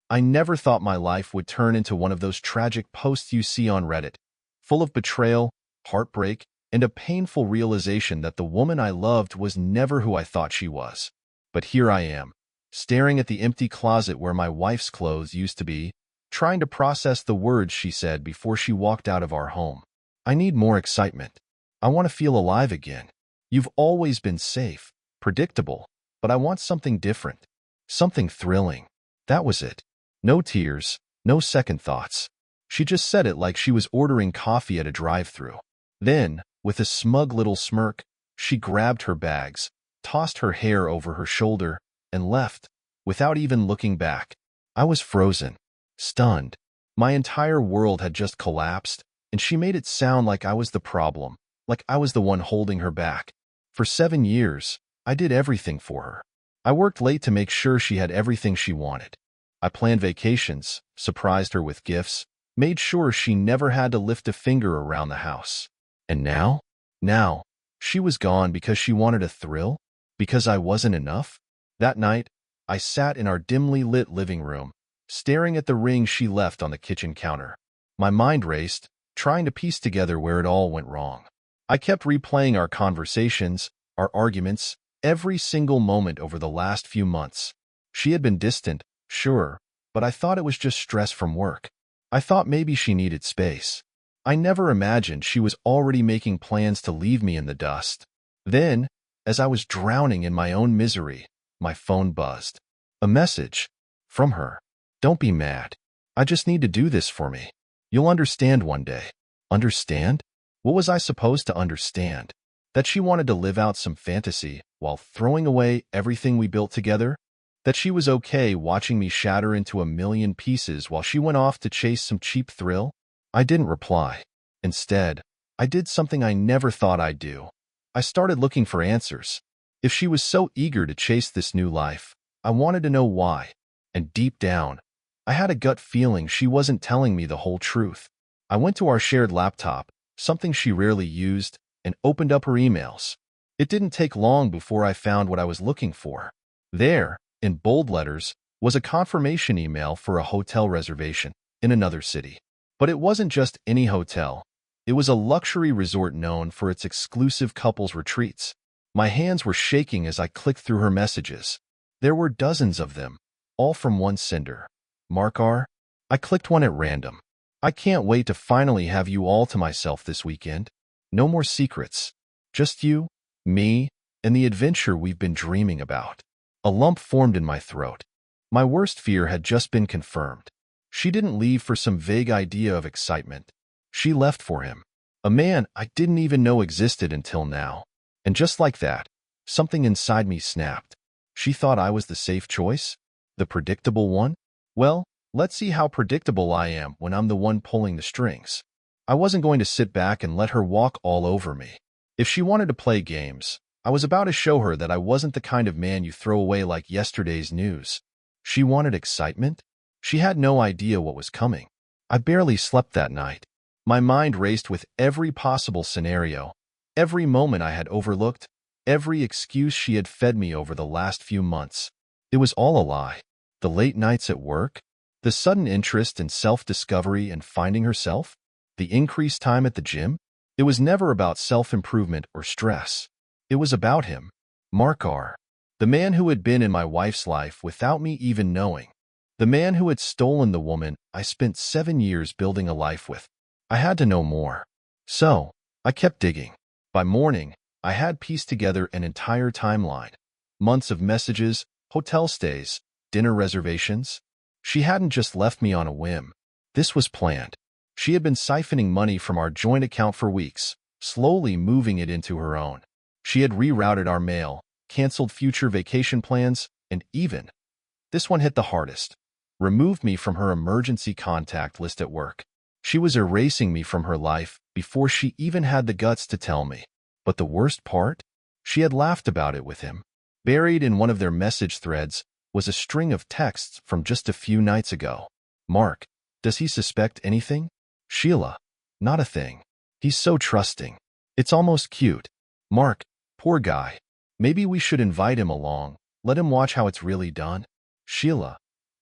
I never thought my life would turn into one of those tragic posts you see on Reddit, full of betrayal, heartbreak, and a painful realization that the woman I loved was never who I thought she was. But here I am, staring at the empty closet where my wife's clothes used to be, trying to process the words she said before she walked out of our home. I need more excitement. I want to feel alive again. You've always been safe, predictable, but I want something different, something thrilling. That was it. No tears, no second thoughts. She just said it like she was ordering coffee at a drive-thru. Then, with a smug little smirk, she grabbed her bags, tossed her hair over her shoulder, and left, without even looking back. I was frozen, stunned. My entire world had just collapsed, and she made it sound like I was the problem, like I was the one holding her back. For 7 years, I did everything for her. I worked late to make sure she had everything she wanted. I planned vacations, surprised her with gifts, made sure she never had to lift a finger around the house. And now? Now, she was gone because she wanted a thrill? Because I wasn't enough? That night, I sat in our dimly lit living room, staring at the ring she left on the kitchen counter. My mind raced, trying to piece together where it all went wrong. I kept replaying our conversations, our arguments, every single moment over the last few months. She had been distant, sure, but I thought it was just stress from work. I thought maybe she needed space. I never imagined she was already making plans to leave me in the dust. Then, as I was drowning in my own misery, my phone buzzed. A message. From her. Don't be mad. I just need to do this for me. You'll understand one day. Understand? What was I supposed to understand? That she wanted to live out some fantasy while throwing away everything we built together? That she was okay watching me shatter into a million pieces while she went off to chase some cheap thrill? I didn't reply. Instead, I did something I never thought I'd do. I started looking for answers. If she was so eager to chase this new life, I wanted to know why. And deep down, I had a gut feeling she wasn't telling me the whole truth. I went to our shared laptop, something she rarely used, and opened up her emails. It didn't take long before I found what I was looking for. There, in bold letters, was a confirmation email for a hotel reservation in another city. But it wasn't just any hotel. It was a luxury resort known for its exclusive couples retreats. My hands were shaking as I clicked through her messages. There were dozens of them, all from one sender. Mark R. I clicked one at random. I can't wait to finally have you all to myself this weekend. No more secrets. Just you, me, and the adventure we've been dreaming about. A lump formed in my throat. My worst fear had just been confirmed. She didn't leave for some vague idea of excitement. She left for him. A man I didn't even know existed until now. And just like that, something inside me snapped. She thought I was the safe choice? The predictable one? Well, let's see how predictable I am when I'm the one pulling the strings. I wasn't going to sit back and let her walk all over me. If she wanted to play games, I was about to show her that I wasn't the kind of man you throw away like yesterday's news. She wanted excitement? She had no idea what was coming. I barely slept that night. My mind raced with every possible scenario, every moment I had overlooked, every excuse she had fed me over the last few months. It was all a lie. The late nights at work, the sudden interest in self-discovery and finding herself, the increased time at the gym. It was never about self-improvement or stress. It was about him, Mark R., the man who had been in my wife's life without me even knowing, the man who had stolen the woman I spent 7 years building a life with. I had to know more. So, I kept digging. By morning, I had pieced together an entire timeline. Months of messages, hotel stays, dinner reservations. She hadn't just left me on a whim. This was planned. She had been siphoning money from our joint account for weeks, slowly moving it into her own. She had rerouted our mail, canceled future vacation plans, and even, this one hit the hardest, removed me from her emergency contact list at work. She was erasing me from her life before she even had the guts to tell me. But the worst part? She had laughed about it with him. Buried in one of their message threads was a string of texts from just a few nights ago. Mark, does he suspect anything? Sheila, not a thing. He's so trusting. It's almost cute. Mark, poor guy. Maybe we should invite him along, let him watch how it's really done. Sheila,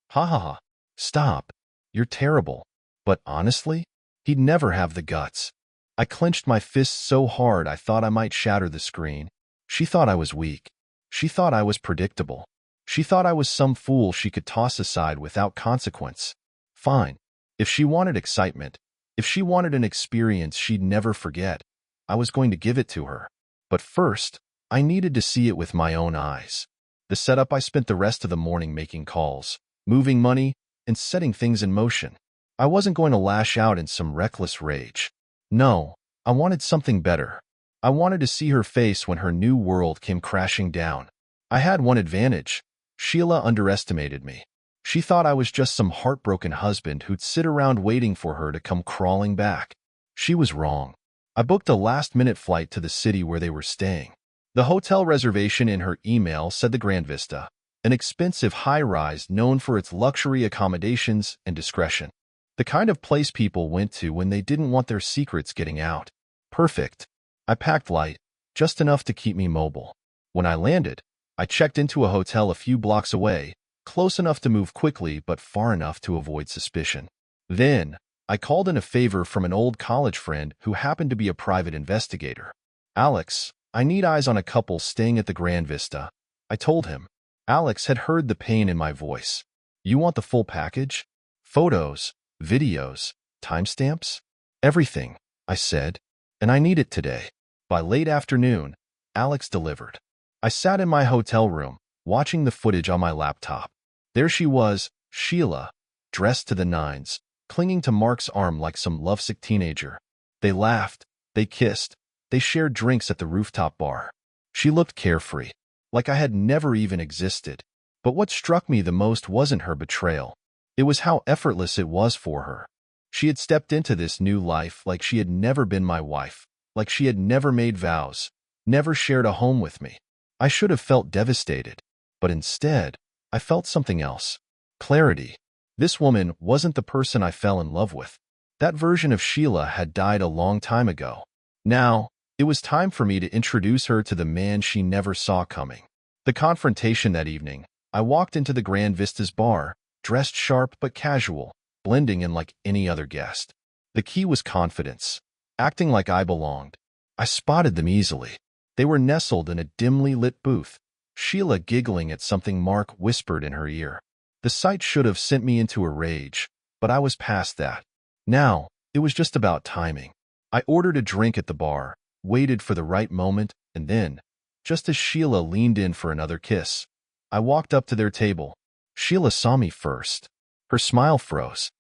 ha ha ha. Stop. You're terrible. But honestly, he'd never have the guts. I clenched my fists so hard I thought I might shatter the screen. She thought I was weak. She thought I was predictable. She thought I was some fool she could toss aside without consequence. Fine. If she wanted excitement, if she wanted an experience she'd never forget, I was going to give it to her. But first, I needed to see it with my own eyes. The setup, I spent the rest of the morning making calls, moving money, and setting things in motion. I wasn't going to lash out in some reckless rage. No, I wanted something better. I wanted to see her face when her new world came crashing down. I had one advantage. Sheila underestimated me. She thought I was just some heartbroken husband who'd sit around waiting for her to come crawling back. She was wrong. I booked a last-minute flight to the city where they were staying. The hotel reservation in her email said the Grand Vista, an expensive high-rise known for its luxury accommodations and discretion. The kind of place people went to when they didn't want their secrets getting out. Perfect. I packed light, just enough to keep me mobile. When I landed, I checked into a hotel a few blocks away, close enough to move quickly but far enough to avoid suspicion. Then, I called in a favor from an old college friend who happened to be a private investigator. Alex, I need eyes on a couple staying at the Grand Vista, I told him. Alex had heard the pain in my voice. You want the full package? Photos, videos, timestamps? Everything, I said. And I need it today. By late afternoon, Alex delivered. I sat in my hotel room, watching the footage on my laptop. There she was, Sheila, dressed to the nines, clinging to Mark's arm like some lovesick teenager. They laughed, they kissed, they shared drinks at the rooftop bar. She looked carefree, like I had never even existed. But what struck me the most wasn't her betrayal. It was how effortless it was for her. She had stepped into this new life like she had never been my wife, like she had never made vows, never shared a home with me. I should have felt devastated, but instead, I felt something else. Clarity. This woman wasn't the person I fell in love with. That version of Sheila had died a long time ago. Now, it was time for me to introduce her to the man she never saw coming. The confrontation that evening, I walked into the Grand Vista's bar, dressed sharp but casual, blending in like any other guest. The key was confidence, acting like I belonged. I spotted them easily. They were nestled in a dimly lit booth, Sheila giggling at something Mark whispered in her ear. The sight should have sent me into a rage, but I was past that. Now, it was just about timing. I ordered a drink at the bar, waited for the right moment, and then, just as Sheila leaned in for another kiss, I walked up to their table. Sheila saw me first. Her smile froze.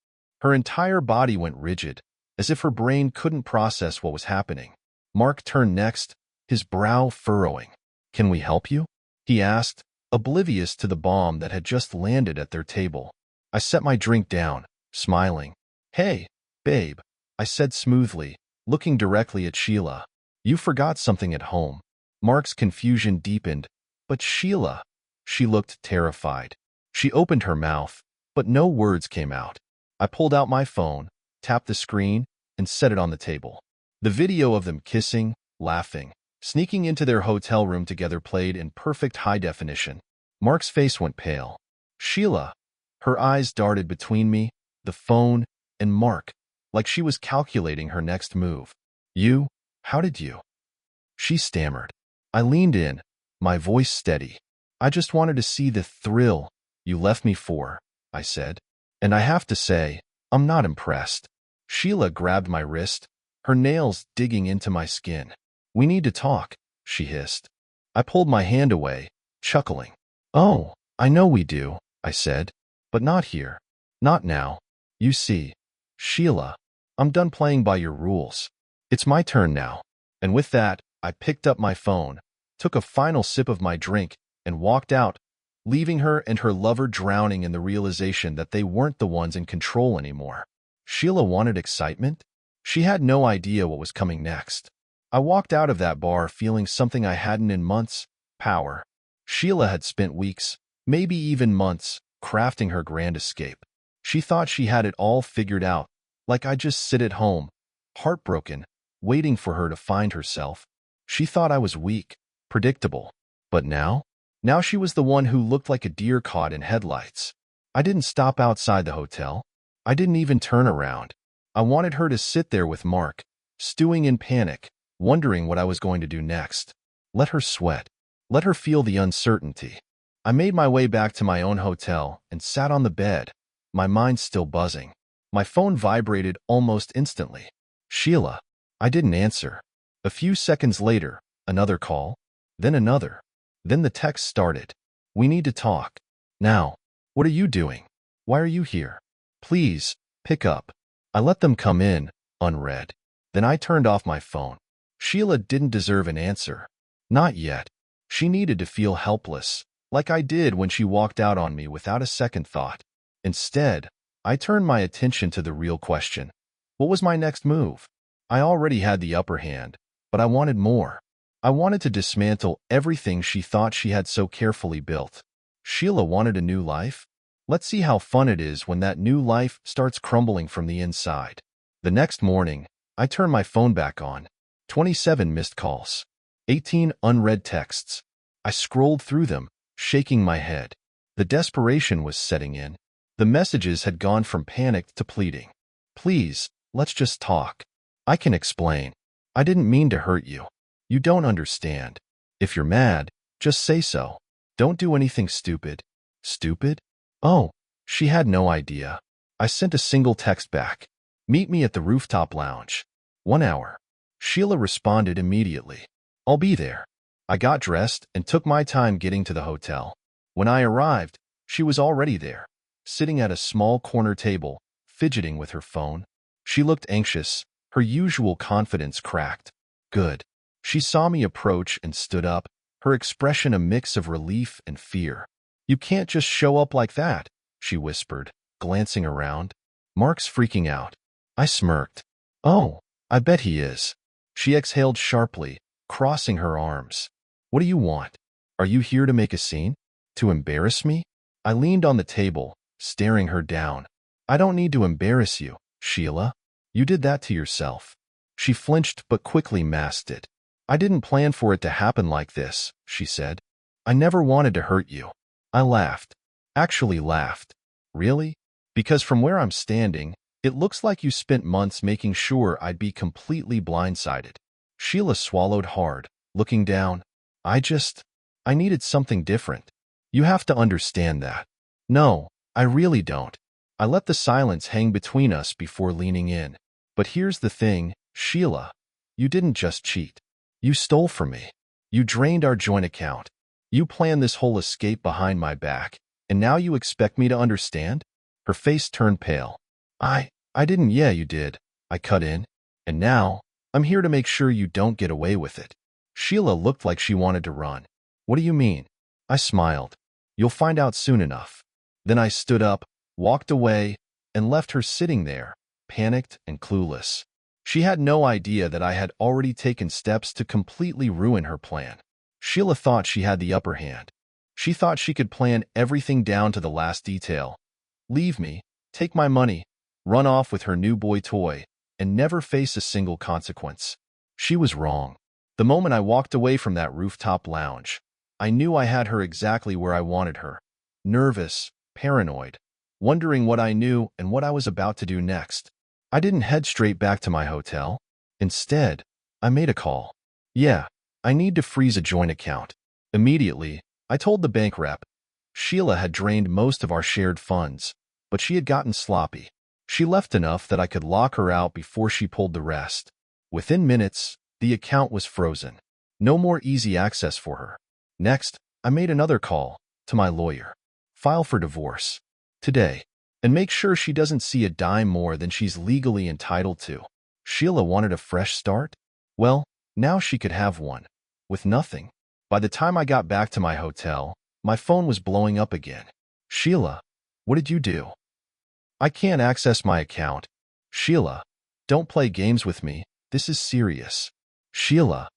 Her entire body went rigid, as if her brain couldn't process what was happening. Mark turned next, his brow furrowing. "Can we help you?" he asked, oblivious to the bomb that had just landed at their table. I set my drink down, smiling. "Hey, babe," I said smoothly, looking directly at Sheila. "You forgot something at home." Mark's confusion deepened. "But Sheila," she looked terrified. She opened her mouth, but no words came out. I pulled out my phone, tapped the screen, and set it on the table. The video of them kissing, laughing, sneaking into their hotel room together played in perfect high definition. Mark's face went pale. Sheila, her eyes darted between me, the phone, and Mark, like she was calculating her next move. "You? How did you?" She stammered. I leaned in, my voice steady. "I just wanted to see the thrill you left me for," I said. "And I have to say, I'm not impressed." Sheila grabbed my wrist, her nails digging into my skin. "We need to talk," she hissed. I pulled my hand away, chuckling. "Oh, I know we do," I said. "But not here. Not now. You see, Sheila, I'm done playing by your rules. It's my turn now." And with that, I picked up my phone, took a final sip of my drink, and walked out, leaving her and her lover drowning in the realization that they weren't the ones in control anymore. Sheila wanted excitement? She had no idea what was coming next. I walked out of that bar feeling something I hadn't in months: power. Sheila had spent weeks, maybe even months, crafting her grand escape. She thought she had it all figured out, like I'd just sit at home, heartbroken, waiting for her to find herself. She thought I was weak, predictable. But now? Now she was the one who looked like a deer caught in headlights. I didn't stop outside the hotel. I didn't even turn around. I wanted her to sit there with Mark, stewing in panic, wondering what I was going to do next. Let her sweat. Let her feel the uncertainty. I made my way back to my own hotel and sat on the bed, my mind still buzzing. My phone vibrated almost instantly. Sheila. I didn't answer. A few seconds later, another call, then another. Then the text started. We need to talk. Now. What are you doing? Why are you here? Please, pick up. I let them come in, unread. Then I turned off my phone. Sheila didn't deserve an answer. Not yet. She needed to feel helpless, like I did when she walked out on me without a second thought. Instead, I turned my attention to the real question. What was my next move? I already had the upper hand, but I wanted more. I wanted to dismantle everything she thought she had so carefully built. Sheila wanted a new life? Let's see how fun it is when that new life starts crumbling from the inside. The next morning, I turned my phone back on. 27 missed calls. 18 unread texts. I scrolled through them, shaking my head. The desperation was setting in. The messages had gone from panicked to pleading. Please, let's just talk. I can explain. I didn't mean to hurt you. You don't understand. If you're mad, just say so. Don't do anything stupid. Stupid? Oh, she had no idea. I sent a single text back. Meet me at the rooftop lounge. 1 hour. Sheila responded immediately. I'll be there. I got dressed and took my time getting to the hotel. When I arrived, she was already there, sitting at a small corner table, fidgeting with her phone. She looked anxious, her usual confidence cracked. Good. She saw me approach and stood up, her expression a mix of relief and fear. You can't just show up like that, she whispered, glancing around. Mark's freaking out. I smirked. Oh, I bet he is. She exhaled sharply, crossing her arms. What do you want? Are you here to make a scene? To embarrass me? I leaned on the table, staring her down. I don't need to embarrass you, Sheila. You did that to yourself. She flinched but quickly masked it. I didn't plan for it to happen like this, she said. I never wanted to hurt you. I laughed. Actually laughed. Really? Because from where I'm standing, it looks like you spent months making sure I'd be completely blindsided. Sheila swallowed hard, looking down. I needed something different. You have to understand that. No, I really don't. I let the silence hang between us before leaning in. But here's the thing, Sheila. You didn't just cheat. You stole from me. You drained our joint account. You planned this whole escape behind my back, and now you expect me to understand? Her face turned pale. I didn't. Yeah, you did. I cut in. And now, I'm here to make sure you don't get away with it. Sheila looked like she wanted to run. What do you mean? I smiled. You'll find out soon enough. Then I stood up, walked away, and left her sitting there, panicked and clueless. She had no idea that I had already taken steps to completely ruin her plan. Sheila thought she had the upper hand. She thought she could plan everything down to the last detail. Leave me, take my money, run off with her new boy toy, and never face a single consequence. She was wrong. The moment I walked away from that rooftop lounge, I knew I had her exactly where I wanted her. Nervous, paranoid, wondering what I knew and what I was about to do next. I didn't head straight back to my hotel. Instead, I made a call. Yeah, I need to freeze a joint account. Immediately, I told the bank rep. Sheila had drained most of our shared funds, but she had gotten sloppy. She left enough that I could lock her out before she pulled the rest. Within minutes, the account was frozen. No more easy access for her. Next, I made another call to my lawyer. File for divorce. Today. And make sure she doesn't see a dime more than she's legally entitled to. Sheila wanted a fresh start? Well, now she could have one. With nothing. By the time I got back to my hotel, my phone was blowing up again. Sheila, what did you do? I can't access my account. Sheila, don't play games with me. This is serious. Sheila,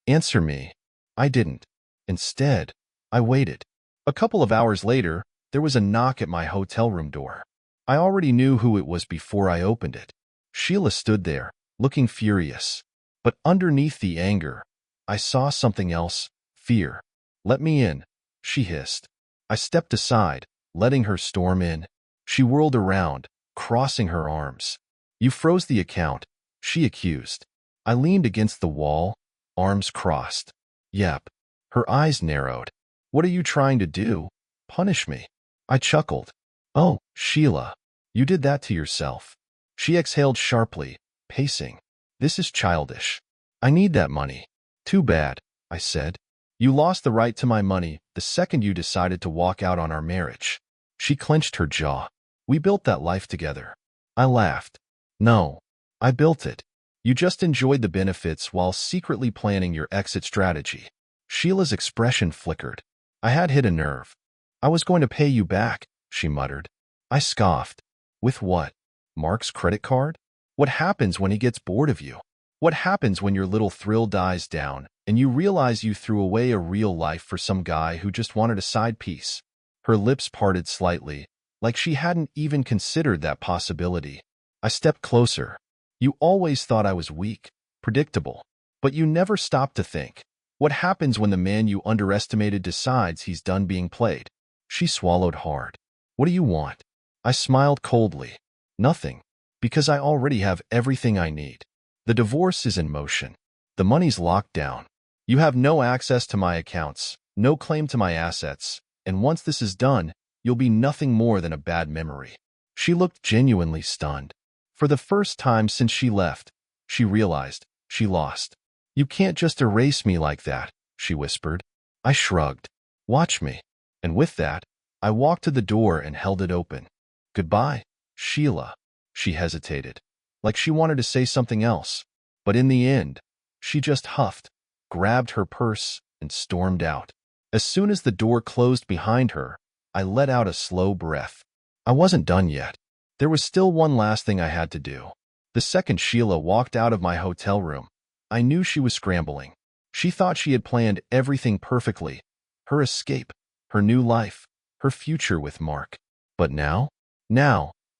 answer me. I didn't. Instead, I waited. A couple of hours later, there was a knock at my hotel room door. I already knew who it was before I opened it. Sheila stood there, looking furious. But underneath the anger, I saw something else, fear. Let me in, she hissed. I stepped aside, letting her storm in. She whirled around, crossing her arms. "You froze the account," she accused. I leaned against the wall, arms crossed. "Yep." Her eyes narrowed. "What are you trying to do? Punish me?" I chuckled. "Oh, Sheila, you did that to yourself." She exhaled sharply, pacing. "This is childish. I need that money." "Too bad," I said. "You lost the right to my money the second you decided to walk out on our marriage." She clenched her jaw. "We built that life together." I laughed. "No, I built it. You just enjoyed the benefits while secretly planning your exit strategy." Sheila's expression flickered. I had hit a nerve. "I was going to pay you back," she muttered. I scoffed. "With what? Mark's credit card? What happens when he gets bored of you? What happens when your little thrill dies down and you realize you threw away a real life for some guy who just wanted a side piece?" Her lips parted slightly, like she hadn't even considered that possibility. I stepped closer. "You always thought I was weak, predictable, but you never stopped to think. What happens when the man you underestimated decides he's done being played?" She swallowed hard. "What do you want?" I smiled coldly. "Nothing, because I already have everything I need. The divorce is in motion. The money's locked down. You have no access to my accounts, no claim to my assets, and once this is done, you'll be nothing more than a bad memory." She looked genuinely stunned. For the first time since she left, she realized she lost. "You can't just erase me like that," she whispered. I shrugged. "Watch me." And with that, I walked to the door and held it open. "Goodbye, Sheila." She hesitated, like she wanted to say something else. But in the end, she just huffed, grabbed her purse, and stormed out. As soon as the door closed behind her, I let out a slow breath. I wasn't done yet. There was still one last thing I had to do. The second Sheila walked out of my hotel room, I knew she was scrambling. She thought she had planned everything perfectly. Her escape, her new life, her future with Mark. But now,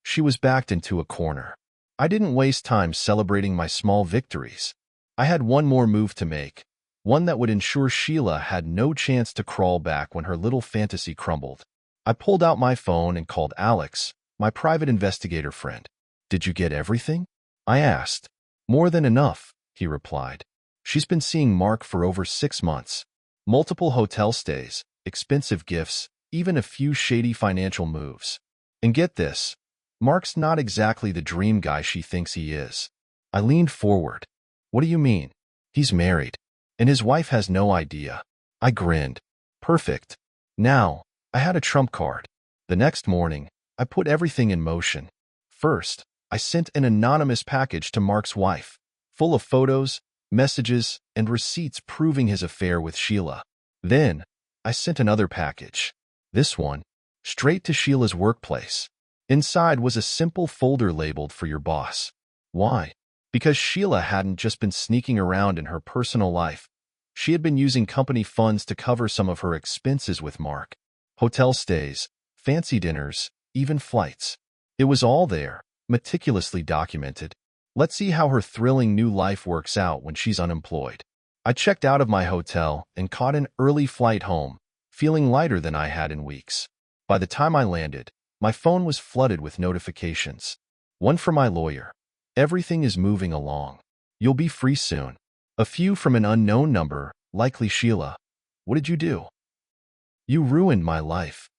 she was backed into a corner. I didn't waste time celebrating my small victories. I had one more move to make, one that would ensure Sheila had no chance to crawl back when her little fantasy crumbled. I pulled out my phone and called Alex, my private investigator friend. "Did you get everything?" I asked. "More than enough," he replied. "She's been seeing Mark for over 6 months. Multiple hotel stays, expensive gifts, even a few shady financial moves. And get this, Mark's not exactly the dream guy she thinks he is." I leaned forward. "What do you mean?" "He's married, and his wife has no idea." I grinned. "Perfect." Now, I had a trump card. The next morning, I put everything in motion. First, I sent an anonymous package to Mark's wife, full of photos, messages, and receipts proving his affair with Sheila. Then, I sent another package. This one, straight to Sheila's workplace. Inside was a simple folder labeled "For your boss." Why? Because Sheila hadn't just been sneaking around in her personal life. She had been using company funds to cover some of her expenses with Mark. Hotel stays, fancy dinners, even flights. It was all there, meticulously documented. Let's see how her thrilling new life works out when she's unemployed. I checked out of my hotel and caught an early flight home, feeling lighter than I had in weeks. By the time I landed, my phone was flooded with notifications. One from my lawyer. "Everything is moving along. You'll be free soon." A few from an unknown number, likely Sheila. "What did you do?" "You ruined my life.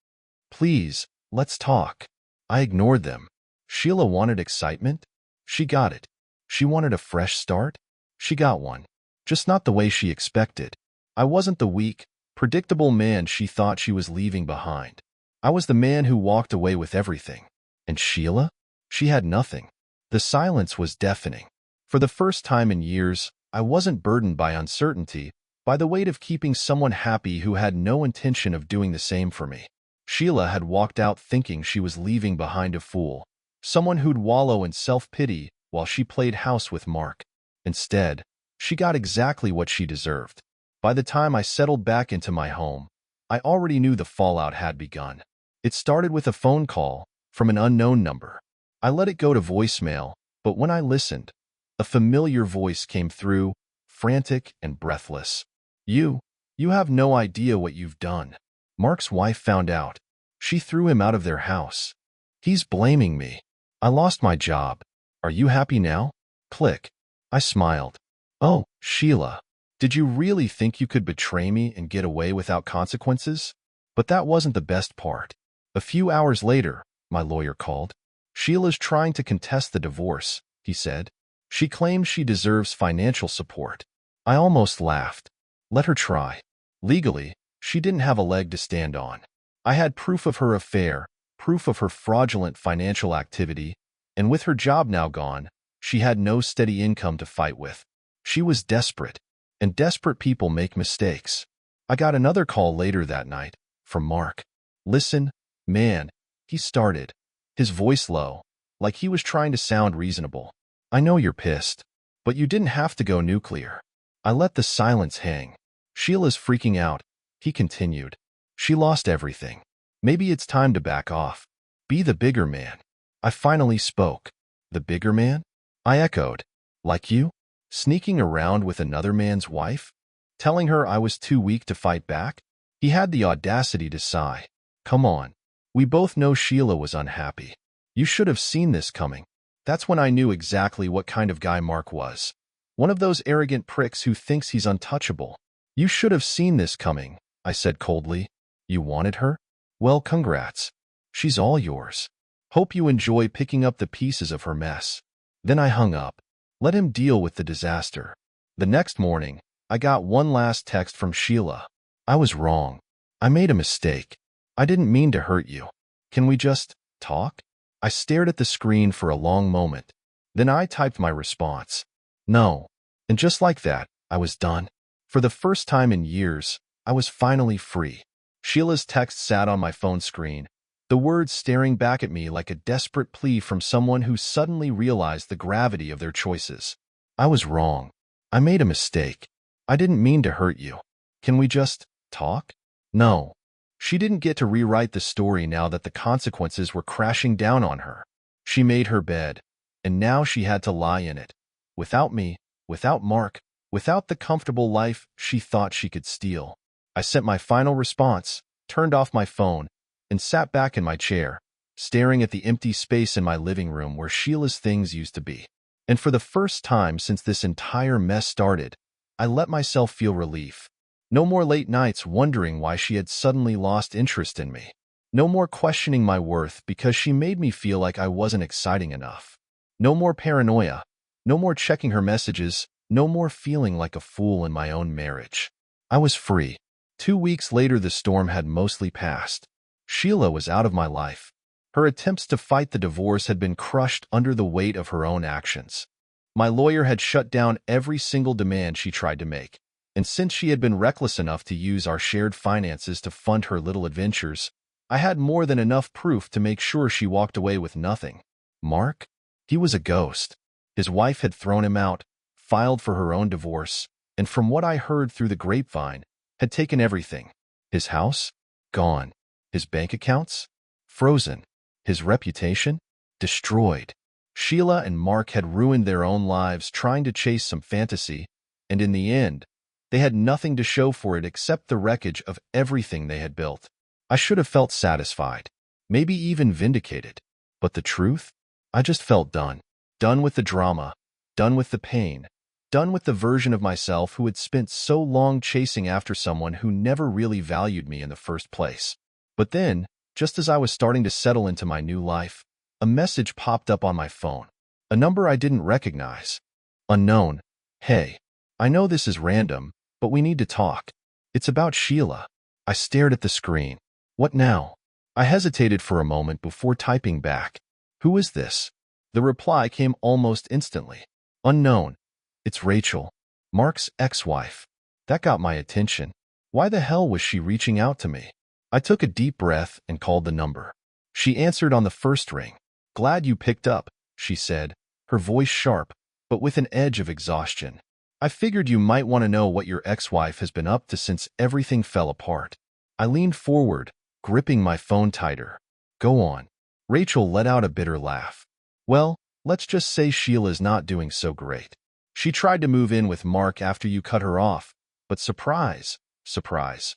Please, let's talk." I ignored them. Sheila wanted excitement? She got it. She wanted a fresh start? She got one. Just not the way she expected. I wasn't the weak, predictable man she thought she was leaving behind. I was the man who walked away with everything. And Sheila? She had nothing. The silence was deafening. For the first time in years, I wasn't burdened by uncertainty, by the weight of keeping someone happy who had no intention of doing the same for me. Sheila had walked out thinking she was leaving behind a fool, someone who'd wallow in self-pity while she played house with Mark. Instead, she got exactly what she deserved. By the time I settled back into my home, I already knew the fallout had begun. It started with a phone call from an unknown number. I let it go to voicemail, but when I listened, a familiar voice came through, frantic and breathless. You have no idea what you've done. Mark's wife found out. She threw him out of their house. He's blaming me. I lost my job. Are you happy now? Click. I smiled. Oh, Sheila. Did you really think you could betray me and get away without consequences? But that wasn't the best part. A few hours later, my lawyer called. Sheila's trying to contest the divorce, he said. She claims she deserves financial support. I almost laughed. Let her try. Legally, she didn't have a leg to stand on. I had proof of her affair, proof of her fraudulent financial activity, and with her job now gone, she had no steady income to fight with. She was desperate, and desperate people make mistakes. I got another call later that night, from Mark. Listen, man, he started, his voice low, like he was trying to sound reasonable. I know you're pissed, but you didn't have to go nuclear. I let the silence hang. Sheila's freaking out, he continued. She lost everything. Maybe it's time to back off. Be the bigger man. I finally spoke. The bigger man? I echoed. Like you? Sneaking around with another man's wife? Telling her I was too weak to fight back? He had the audacity to sigh. Come on. We both know Sheila was unhappy. You should have seen this coming. That's when I knew exactly what kind of guy Mark was. One of those arrogant pricks who thinks he's untouchable. You should have seen this coming, I said coldly. You wanted her? Well, congrats. She's all yours. Hope you enjoy picking up the pieces of her mess. Then I hung up. Let him deal with the disaster. The next morning, I got one last text from Sheila. I was wrong. I made a mistake. I didn't mean to hurt you. Can we just talk? I stared at the screen for a long moment. Then I typed my response. No. And just like that, I was done. For the first time in years, I was finally free. Sheila's text sat on my phone screen, the words staring back at me like a desperate plea from someone who suddenly realized the gravity of their choices. I was wrong. I made a mistake. I didn't mean to hurt you. Can we just talk? No. She didn't get to rewrite the story now that the consequences were crashing down on her. She made her bed, and now she had to lie in it. Without me, without Mark, without the comfortable life she thought she could steal. I sent my final response, turned off my phone, and sat back in my chair, staring at the empty space in my living room where Sheila's things used to be. And for the first time since this entire mess started, I let myself feel relief. No more late nights wondering why she had suddenly lost interest in me. No more questioning my worth because she made me feel like I wasn't exciting enough. No more paranoia. No more checking her messages. No more feeling like a fool in my own marriage. I was free. 2 weeks later, the storm had mostly passed. Sheila was out of my life. Her attempts to fight the divorce had been crushed under the weight of her own actions. My lawyer had shut down every single demand she tried to make, and since she had been reckless enough to use our shared finances to fund her little adventures, I had more than enough proof to make sure she walked away with nothing. Mark? He was a ghost. His wife had thrown him out, filed for her own divorce, and from what I heard through the grapevine, had taken everything. His house? Gone. His bank accounts? Frozen. His reputation? Destroyed. Sheila and Mark had ruined their own lives trying to chase some fantasy, and in the end, they had nothing to show for it except the wreckage of everything they had built. I should have felt satisfied, maybe even vindicated. But the truth? I just felt done. Done with the drama, done with the pain, done with the version of myself who had spent so long chasing after someone who never really valued me in the first place. But then, just as I was starting to settle into my new life, a message popped up on my phone. A number I didn't recognize. Unknown. Hey, I know this is random, but we need to talk. It's about Sheila. I stared at the screen. What now? I hesitated for a moment before typing back. Who is this? The reply came almost instantly. Unknown. It's Rachel, Mark's ex-wife. That got my attention. Why the hell was she reaching out to me? I took a deep breath and called the number. She answered on the first ring. Glad you picked up, she said, her voice sharp, but with an edge of exhaustion. I figured you might want to know what your ex-wife has been up to since everything fell apart. I leaned forward, gripping my phone tighter. Go on. Rachel let out a bitter laugh. Well, let's just say Sheila's not doing so great. She tried to move in with Mark after you cut her off, but surprise, surprise.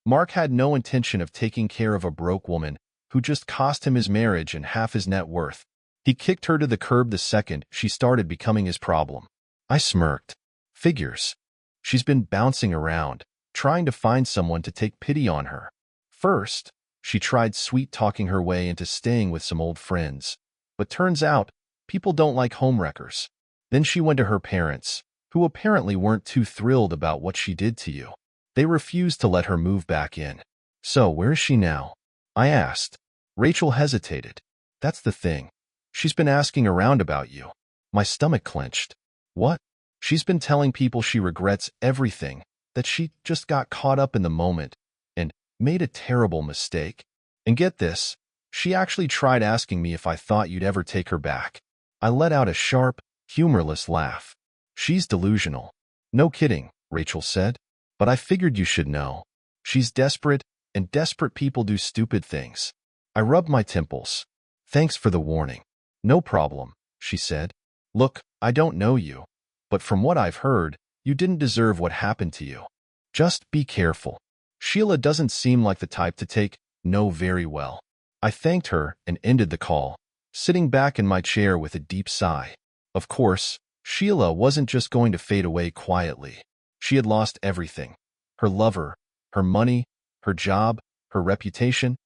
Mark had no intention of taking care of a broke woman who just cost him his marriage and half his net worth. He kicked her to the curb the second she started becoming his problem. I smirked. Figures. She's been bouncing around, trying to find someone to take pity on her. First, she tried sweet-talking her way into staying with some old friends. But turns out, people don't like homewreckers. Then she went to her parents, who apparently weren't too thrilled about what she did to you. They refused to let her move back in. So, where is she now? I asked. Rachel hesitated. That's the thing. She's been asking around about you. My stomach clenched. What? She's been telling people she regrets everything, that she just got caught up in the moment and made a terrible mistake. And get this, she actually tried asking me if I thought you'd ever take her back. I let out a sharp, humorless laugh. She's delusional. No kidding, Rachel said. But I figured you should know. She's desperate, and desperate people do stupid things. I rubbed my temples. Thanks for the warning. No problem, she said. Look, I don't know you, but from what I've heard, you didn't deserve what happened to you. Just be careful. Sheila doesn't seem like the type to take no very well. I thanked her and ended the call, sitting back in my chair with a deep sigh. Of course, Sheila wasn't just going to fade away quietly. She had lost everything. Her lover, her money, her job, her reputation.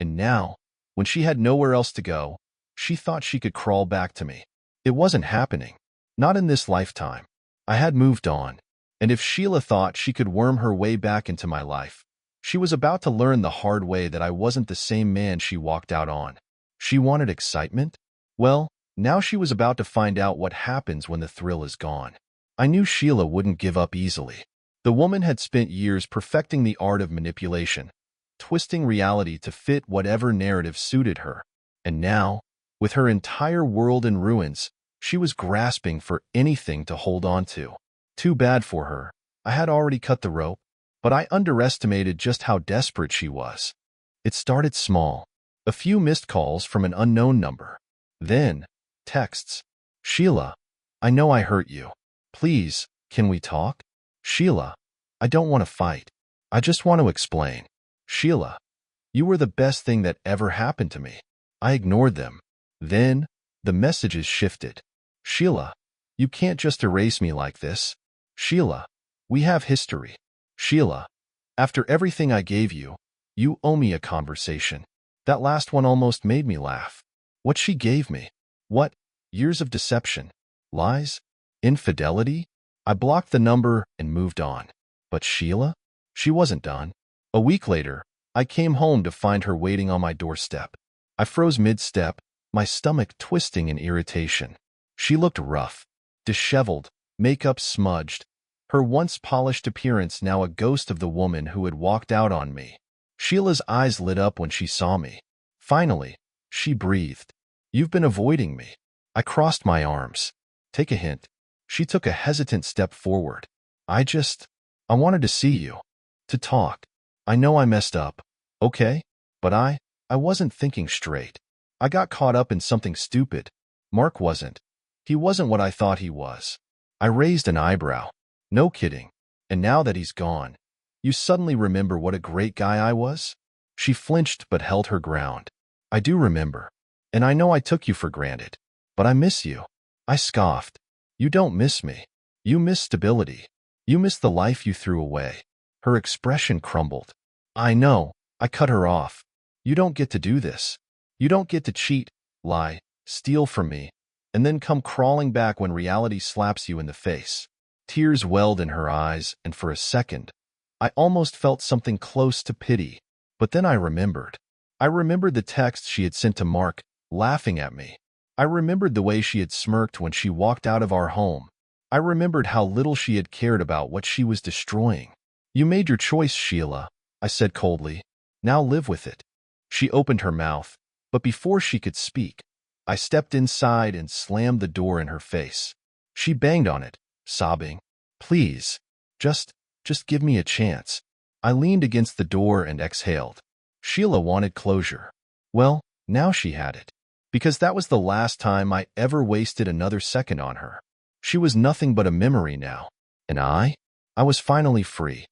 And now, when she had nowhere else to go, she thought she could crawl back to me. It wasn't happening. Not in this lifetime. I had moved on. And if Sheila thought she could worm her way back into my life, she was about to learn the hard way that I wasn't the same man she walked out on. She wanted excitement? Well, now she was about to find out what happens when the thrill is gone. I knew Sheila wouldn't give up easily. The woman had spent years perfecting the art of manipulation, twisting reality to fit whatever narrative suited her. And now, with her entire world in ruins, she was grasping for anything to hold on to. Too bad for her. I had already cut the rope, but I underestimated just how desperate she was. It started small. A few missed calls from an unknown number. Then, texts. Sheila, I know I hurt you. Please, can we talk? Sheila, I don't want to fight. I just want to explain. Sheila, you were the best thing that ever happened to me. I ignored them. Then, the messages shifted. Sheila, you can't just erase me like this. Sheila, we have history. Sheila, after everything I gave you, you owe me a conversation. That last one almost made me laugh. What she gave me. What? Years of deception. Lies? Infidelity? I blocked the number and moved on. But Sheila? She wasn't done. A week later, I came home to find her waiting on my doorstep. I froze mid-step, my stomach twisting in irritation. She looked rough, disheveled, makeup smudged, her once polished appearance now a ghost of the woman who had walked out on me. Sheila's eyes lit up when she saw me. Finally, she breathed. You've been avoiding me. I crossed my arms. Take a hint. She took a hesitant step forward. I wanted to see you. To talk. I know I messed up. Okay? But I wasn't thinking straight. I got caught up in something stupid. Mark wasn't. He wasn't what I thought he was. I raised an eyebrow. No kidding. And now that he's gone, you suddenly remember what a great guy I was? She flinched but held her ground. I do remember. And I know I took you for granted. But I miss you. I scoffed. You don't miss me. You miss stability. You miss the life you threw away. Her expression crumbled. I know. I cut her off. You don't get to do this. You don't get to cheat, lie, steal from me, and then come crawling back when reality slaps you in the face. Tears welled in her eyes, and for a second, I almost felt something close to pity. But then I remembered. I remembered the text she had sent to Mark, laughing at me. I remembered the way she had smirked when she walked out of our home. I remembered how little she had cared about what she was destroying. You made your choice, Sheila, I said coldly. Now live with it. She opened her mouth, but before she could speak, I stepped inside and slammed the door in her face. She banged on it, sobbing. Please, just give me a chance. I leaned against the door and exhaled. Sheila wanted closure. Well, now she had it. Because that was the last time I ever wasted another second on her. She was nothing but a memory now. And I was finally free.